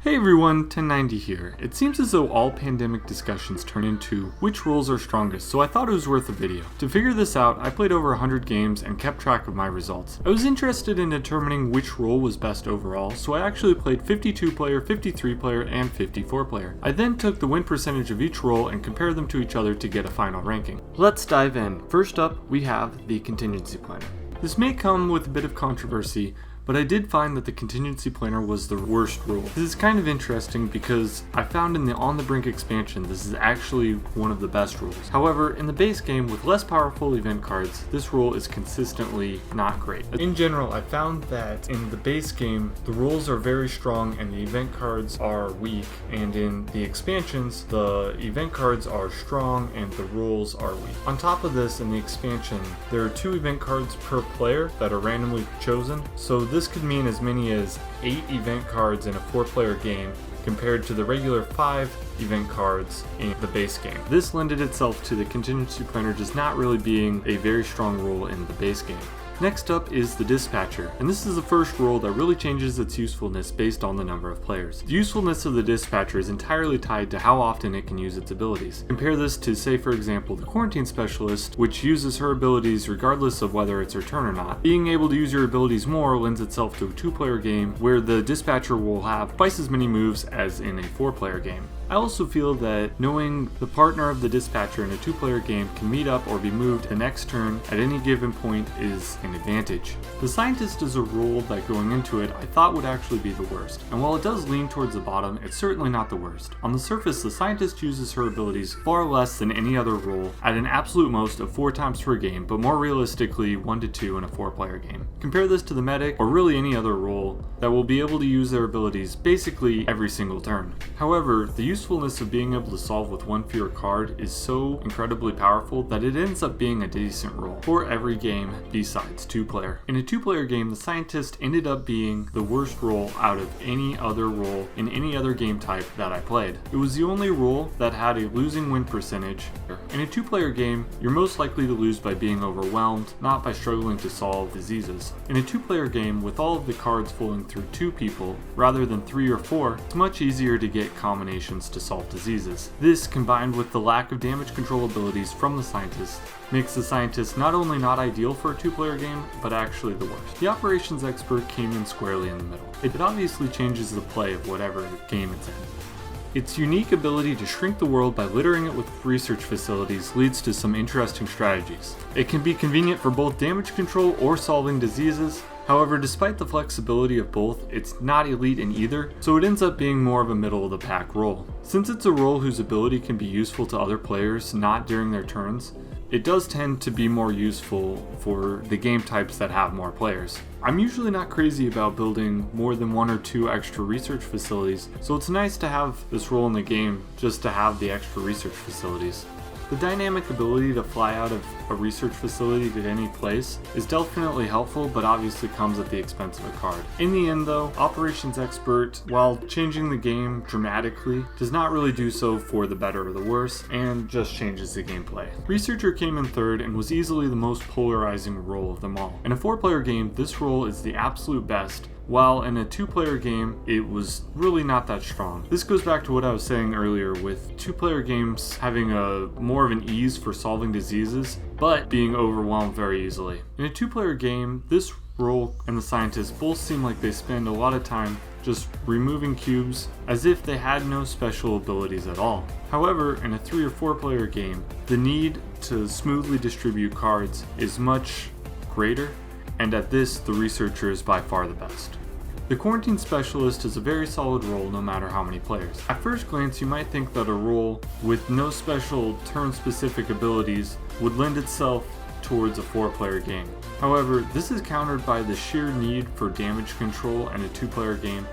Hey everyone, 1090 here. It seems as though all pandemic discussions turn into which roles are strongest, so I thought it was worth a video. To figure this out, I played over 100 games and kept track of my results. I was interested in determining which role was best overall, so I actually played 52 player, 53 player, and 54 player. I then took the win percentage of each role and compared them to each other to get a final ranking. Let's dive in. First up, we have the contingency planner. This may come with a bit of controversy, but I did find that the contingency planner was the worst rule. This is kind of interesting because I found in the On the Brink expansion this is actually one of the best rules. However, in the base game with less powerful event cards, this rule is consistently not great. In general, I found that in the base game, the rules are very strong and the event cards are weak, and in the expansions, the event cards are strong and the rules are weak. On top of this, in the expansion, there are 2 event cards per player that are randomly chosen, so this could mean as many as 8 event cards in a 4-player game compared to the regular 5 event cards in the base game. This lended itself to the contingency planner just not really being a very strong rule in the base game. Next up is the dispatcher, and this is the first role that really changes its usefulness based on the number of players. The usefulness of the dispatcher is entirely tied to how often it can use its abilities. Compare this to, say for example, the quarantine specialist, which uses her abilities regardless of whether it's her turn or not. Being able to use your abilities more lends itself to a 2-player game where the dispatcher will have twice as many moves as in a 4-player game. I also feel that knowing the partner of the dispatcher in a 2-player game can meet up or be moved the next turn at any given point is an advantage. The scientist is a role that going into it I thought would actually be the worst, and while it does lean towards the bottom, it's certainly not the worst. On the surface, the scientist uses her abilities far less than any other role at an absolute most of 4 times per game, but more realistically 1 to 2 in a 4-player game. Compare this to the medic or really any other role that will be able to use their abilities basically every single turn. However, the usefulness of being able to solve with 1 fewer card is so incredibly powerful that it ends up being a decent role for every game besides 2-player. In a 2-player game, the scientist ended up being the worst role out of any other role in any other game type that I played. It was the only role that had a losing win percentage. In a 2-player game, you're most likely to lose by being overwhelmed, not by struggling to solve diseases. In a 2-player game, with all of the cards flowing through 2 people rather than 3 or 4, it's much easier to get combinations to solve diseases. This, combined with the lack of damage control abilities from the scientist, makes the scientist not only not ideal for a 2-player game, but actually the worst. The operations expert came in squarely in the middle. It obviously changes the play of whatever game it's in. Its unique ability to shrink the world by littering it with research facilities leads to some interesting strategies. It can be convenient for both damage control or solving diseases. However, despite the flexibility of both, it's not elite in either, so it ends up being more of a middle-of-the-pack role. Since it's a role whose ability can be useful to other players not during their turns, it does tend to be more useful for the game types that have more players. I'm usually not crazy about building more than 1 or 2 extra research facilities, so it's nice to have this role in the game just to have the extra research facilities. The dynamic ability to fly out of a research facility to any place is definitely helpful, but obviously comes at the expense of a card. In the end though, Operations Expert, while changing the game dramatically, does not really do so for the better or the worse, and just changes the gameplay. Researcher came in third and was easily the most polarizing role of them all. In a 4-player game, this role is the absolute best, while in a 2-player game, it was really not that strong. This goes back to what I was saying earlier with 2-player games having more of an ease for solving diseases, but being overwhelmed very easily. In a 2-player game, this role and the scientist both seem like they spend a lot of time just removing cubes as if they had no special abilities at all. However, in a 3 or 4-player game, the need to smoothly distribute cards is much greater, and at this, the researcher is by far the best. The quarantine specialist is a very solid role no matter how many players. At first glance, you might think that a role with no special turn-specific abilities would lend itself towards a 4-player game. However, this is countered by the sheer need for damage control in a 2-player game,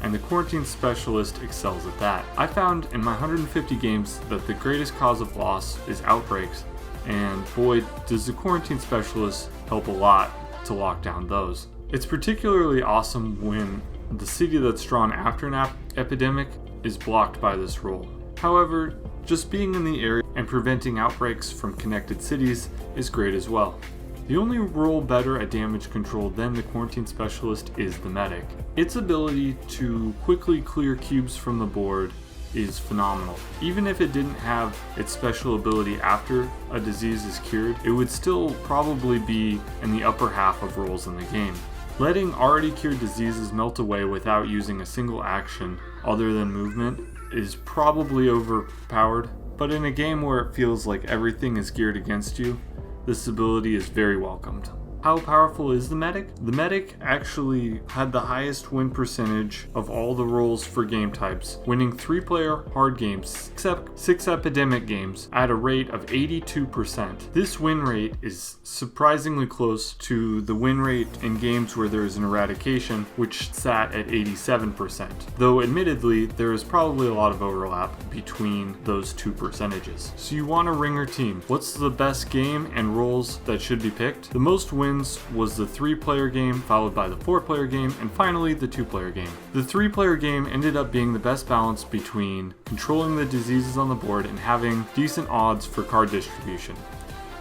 and the quarantine specialist excels at that. I found in my 150 games that the greatest cause of loss is outbreaks, and boy, does the quarantine specialist help a lot to lock down those. It's particularly awesome when the city that's drawn after an epidemic is blocked by this role. However, just being in the area and preventing outbreaks from connected cities is great as well. The only role better at damage control than the Quarantine Specialist is the Medic. Its ability to quickly clear cubes from the board is phenomenal. Even if it didn't have its special ability after a disease is cured, it would still probably be in the upper half of roles in the game. Letting already cured diseases melt away without using a single action other than movement is probably overpowered, but in a game where it feels like everything is geared against you, this ability is very welcomed. How powerful is the Medic? The Medic actually had the highest win percentage of all the roles for game types, winning 3-player hard games, except 6 epidemic games, at a rate of 82%. This win rate is surprisingly close to the win rate in games where there is an eradication, which sat at 87%. Though admittedly, there is probably a lot of overlap between those two percentages. So you want a ringer team. What's the best game and roles that should be picked? The most wins was the 3-player game, followed by the 4-player game, and finally the 2-player game. The 3-player game ended up being the best balance between controlling the diseases on the board and having decent odds for card distribution.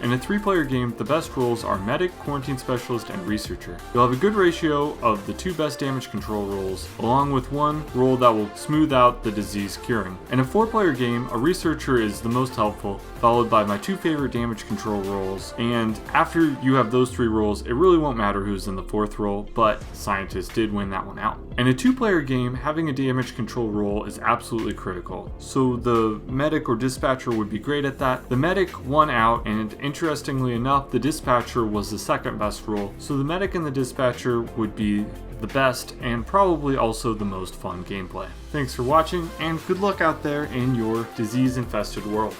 In a 3-player game, the best roles are Medic, Quarantine Specialist, and Researcher. You'll have a good ratio of the 2 best damage control roles, along with one role that will smooth out the disease curing. In a 4-player game, a Researcher is the most helpful, followed by my 2 favorite damage control roles, and after you have those 3 roles, it really won't matter who's in the 4th role, but Scientist did win that one out. In a 2-player game, having a damage control role is absolutely critical, so the Medic or Dispatcher would be great at that. The Medic won out, and interestingly enough, the Dispatcher was the second best role, so the Medic and the Dispatcher would be the best and probably also the most fun gameplay. Thanks for watching, and good luck out there in your disease-infested world.